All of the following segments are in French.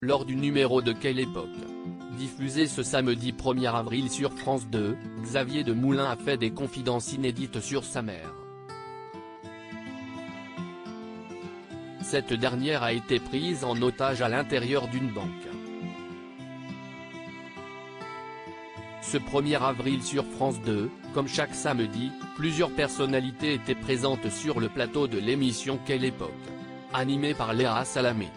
lors du numéro de Quelle époque, diffusé ce samedi 1er avril sur France 2, Xavier Demoulin a fait des confidences inédites sur sa mère. Cette dernière a été prise en otage à l'intérieur d'une banque. Ce 1er avril sur France 2, comme chaque samedi, plusieurs personnalités étaient présentes sur le plateau de l'émission Quelle époque, animée par Léa Salamé.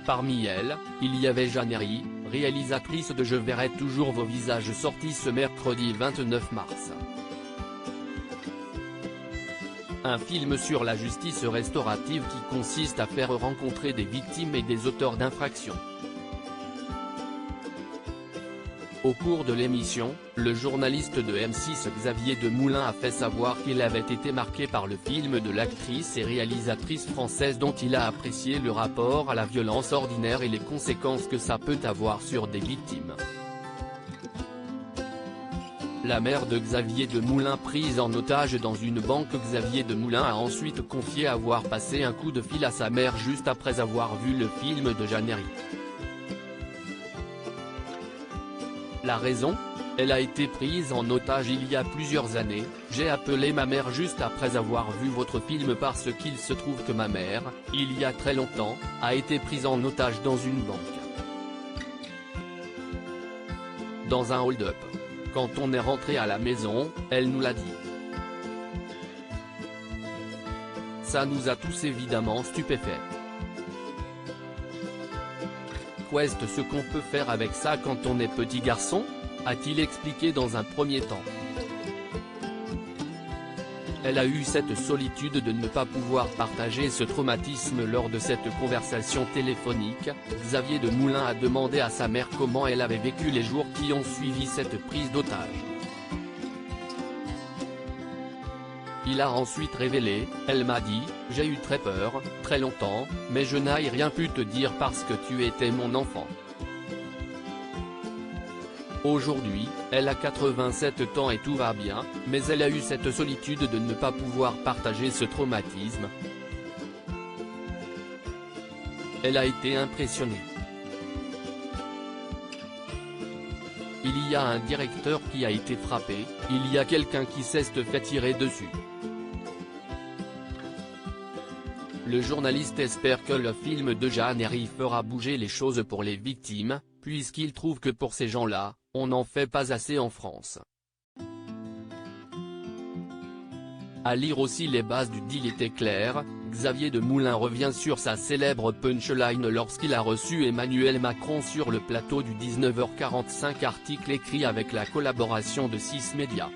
Parmi elles, il y avait Jeanne Herry, réalisatrice de Je verrai toujours vos visages, sorti ce mercredi 29 mars. Un film sur la justice restaurative qui consiste à faire rencontrer des victimes et des auteurs d'infractions. Au cours de l'émission, le journaliste de M6 Xavier Demoulin a fait savoir qu'il avait été marqué par le film de l'actrice et réalisatrice française dont il a apprécié le rapport à la violence ordinaire et les conséquences que ça peut avoir sur des victimes. La mère de Xavier Demoulin prise en otage dans une banque. Xavier Demoulin a ensuite confié avoir passé un coup de fil à sa mère juste après avoir vu le film de Jeanne Herry. La raison ? Elle a été prise en otage il y a plusieurs années. J'ai appelé ma mère juste après avoir vu votre film parce qu'il se trouve que ma mère, il y a très longtemps, a été prise en otage dans une banque. Dans un hold-up. Quand on est rentré à la maison, elle nous l'a dit. Ça nous a tous évidemment stupéfaits. Qu'est-ce ce qu'on peut faire avec ça quand on est petit garçon ? A-t-il expliqué dans un premier temps. Elle a eu cette solitude de ne pas pouvoir partager ce traumatisme lors de cette conversation téléphonique. Xavier Demoulin a demandé à sa mère comment elle avait vécu les jours qui ont suivi cette prise d'otage. Il a ensuite révélé, elle m'a dit, j'ai eu très peur, très longtemps, mais je n'ai rien pu te dire parce que tu étais mon enfant. Aujourd'hui, elle a 87 ans et tout va bien, mais elle a eu cette solitude de ne pas pouvoir partager ce traumatisme. Elle a été impressionnée. Il y a un directeur qui a été frappé, il y a quelqu'un qui s'est fait tirer dessus. Le journaliste espère que le film de Jeanne Herry fera bouger les choses pour les victimes, puisqu'il trouve que pour ces gens-là, on n'en fait pas assez en France. À lire aussi les bases du deal étaient claires, Xavier Demoulin revient sur sa célèbre punchline lorsqu'il a reçu Emmanuel Macron sur le plateau du 19h45, article écrit avec la collaboration de 6 médias.